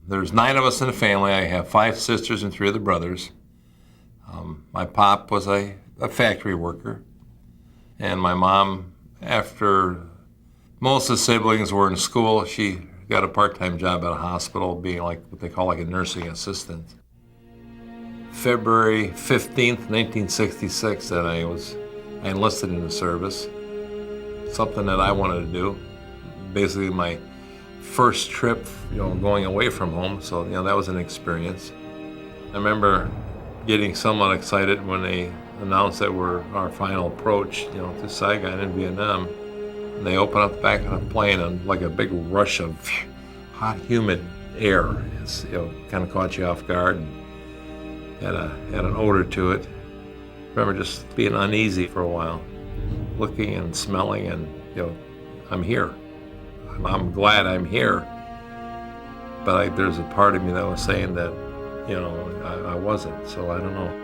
There's 9 of us in the family. I have 5 sisters and 3 of the brothers. My pop was a factory worker. And my mom, after most of the siblings were in school, she got a part-time job at a hospital being like what they call like a nursing assistant. February 15th, 1966, that I enlisted in the service. Something that I wanted to do. Basically my first trip, going away from home, so that was an experience. I remember getting somewhat excited when they announced that we're our final approach, to Saigon in Vietnam. And they opened up the back of the plane and like a big rush of hot, humid air. It's, kind of caught you off guard and had an odor to it. I remember just being uneasy for a while, looking and smelling, and I'm here. I'm glad I'm here. But there's a part of me that was saying that, I wasn't, so I don't know.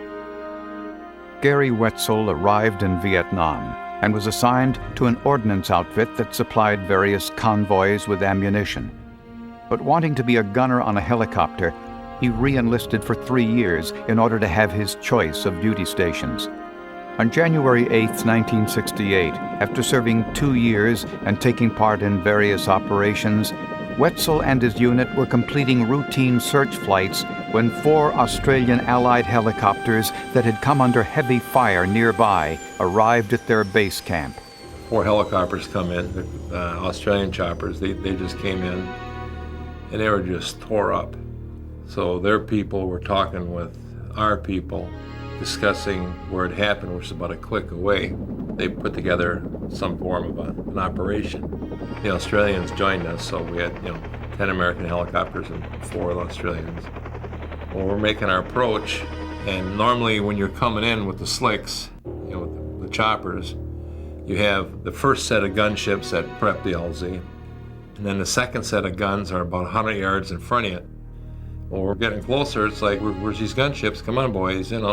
Gary Wetzel arrived in Vietnam and was assigned to an ordnance outfit that supplied various convoys with ammunition. But wanting to be a gunner on a helicopter, he re-enlisted for 3 years in order to have his choice of duty stations. On January 8, 1968, after serving 2 years and taking part in various operations, Wetzel and his unit were completing routine search flights when 4 Australian Allied helicopters that had come under heavy fire nearby arrived at their base camp. 4 helicopters come in, Australian choppers. They just came in, and they were just tore up. So their people were talking with our people, discussing where it happened, which is about a click away. They put together some form of an operation. The Australians joined us, so we had 10 American helicopters and 4 Australians. Well, we're making our approach, and normally when you're coming in with the slicks, with the choppers, you have the first set of gunships that prep the LZ, and then the second set of guns are about 100 yards in front of you. Well, we're getting closer. It's like, where's these gunships? Come on, boys, And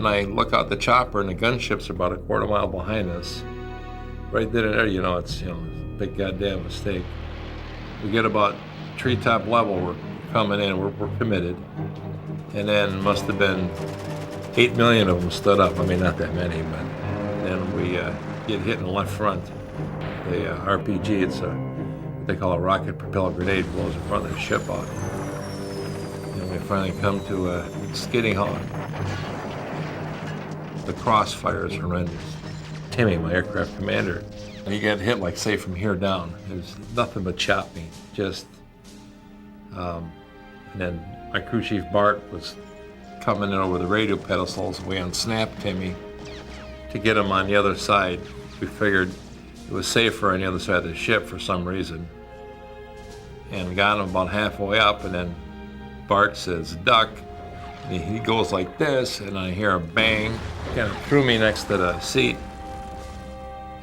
I look out the chopper, and the gunships are about a quarter mile behind us. Right there, it's a big goddamn mistake. We get about treetop level, we're coming in, we're committed. And then must have been 8 million of them stood up. I mean, not that many, but then we get hit in the left front. The RPG, it's what they call a rocket propelled grenade, blows the front of the ship out. And we finally come to a skidding halt. The crossfire is horrendous. Timmy, my aircraft commander, he got hit like, say, from here down. It was nothing but chop me, and then my crew chief Bart was coming in over the radio pedestals. We unsnapped Timmy to get him on the other side. We figured it was safer on the other side of the ship for some reason. And got him about halfway up, and then Bart says, duck. And he goes like this, and I hear a bang. Kind of threw me next to the seat.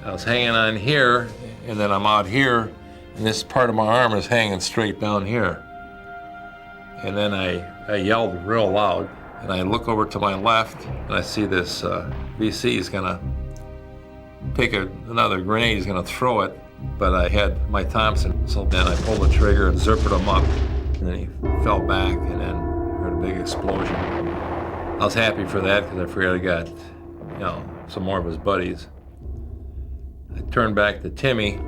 I was hanging on here, and then I'm out here, and this part of my arm is hanging straight down here. And then I yelled real loud, and I look over to my left, and I see this VC is gonna take another grenade, he's gonna throw it, but I had my Thompson, so then I pulled the trigger and zerped him up, and then he fell back, and then heard a big explosion. I was happy for that because I figured I got, some more of his buddies. I turned back to Timmy.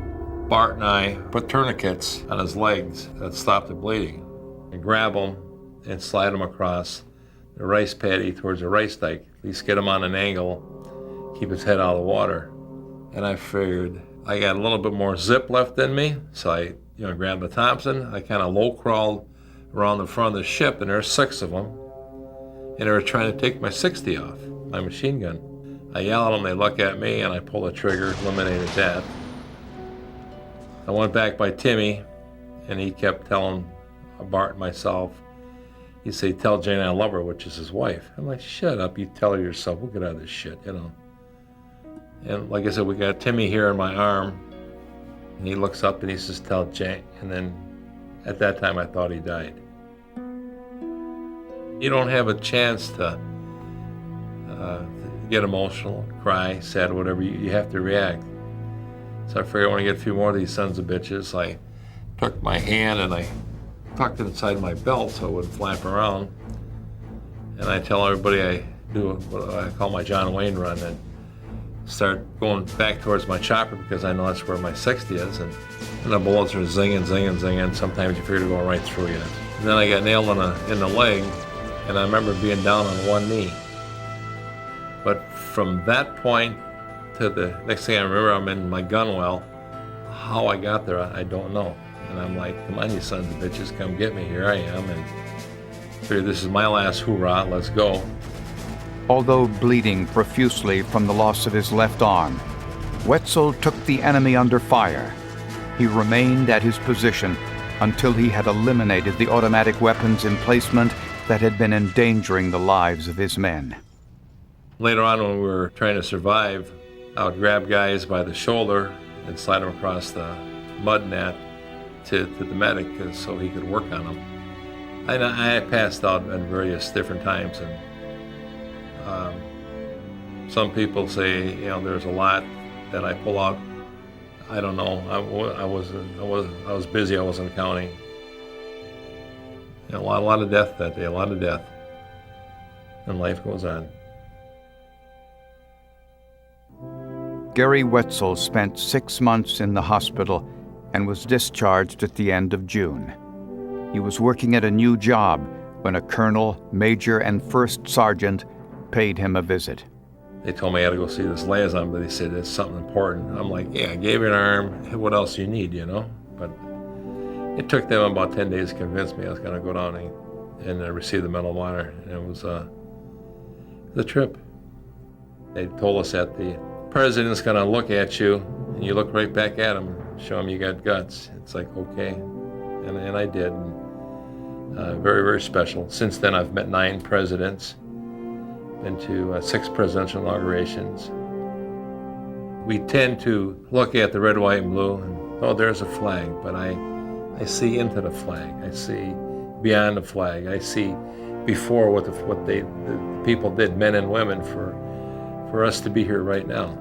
Bart and I put tourniquets on his legs that stopped the bleeding. And grab him and slide him across the rice paddy towards the rice dike. At least get him on an angle, keep his head out of the water. And I figured I got a little bit more zip left in me, so I grabbed the Thompson. I kind of low crawled around the front of the ship, and there's 6 of them. And they were trying to take my 60 off, my machine gun. I yell at them, they look at me, and I pull the trigger, eliminated that. I went back by Timmy, and he kept telling Bart and myself, he'd say, tell Jane I love her, which is his wife. I'm like, shut up, you tell her yourself, we'll get out of this shit, And like I said, we got Timmy here in my arm, and he looks up and he says, tell Jane. And then at that time, I thought he died. You don't have a chance to get emotional, cry, sad, whatever. You have to react. So I figured I want to get a few more of these sons of bitches. I took my hand and I tucked inside my belt so it wouldn't flap around. And I tell everybody I do what I call my John Wayne run and start going back towards my chopper because I know that's where my 60 is. And the bullets are zinging, zinging, zinging. Sometimes you figure they're going right through you. And then I got nailed in the leg, and I remember being down on one knee. But from that point to the next thing I remember, I'm in my gun well. How I got there, I don't know. And I'm like, come on, you sons of bitches, come get me. Here I am. And figure this is my last hoorah, let's go. Although bleeding profusely from the loss of his left arm, Wetzel took the enemy under fire. He remained at his position until he had eliminated the automatic weapons emplacement that had been endangering the lives of his men. Later on, when we were trying to survive, I would grab guys by the shoulder and slide them across the mud net to the medic so he could work on them. I passed out at various different times, and some people say, there's a lot that I pull out. I don't know. I was busy. I wasn't counting. A lot of death that day. A lot of death, and life goes on. Gary Wetzel spent 6 months in the hospital and was discharged at the end of June. He was working at a new job when a colonel, major, and first sergeant paid him a visit. They told me I had to go see this liaison, but they said it's something important. I'm like, yeah, I gave you an arm. What else you need, But it took them about 10 days to convince me I was going to go down and receive the Medal of Honor. And it was the trip. They told us that the president's going to look at you, and you look right back at him, show him you got guts. It's like, okay. And I did. Very, very special. Since then, I've met 9 presidents. Been to 6 presidential inaugurations. We tend to look at the red, white, and blue, and there's a flag, but I see into the flag. I see beyond the flag. I see before what the people did, men and women, for us to be here right now.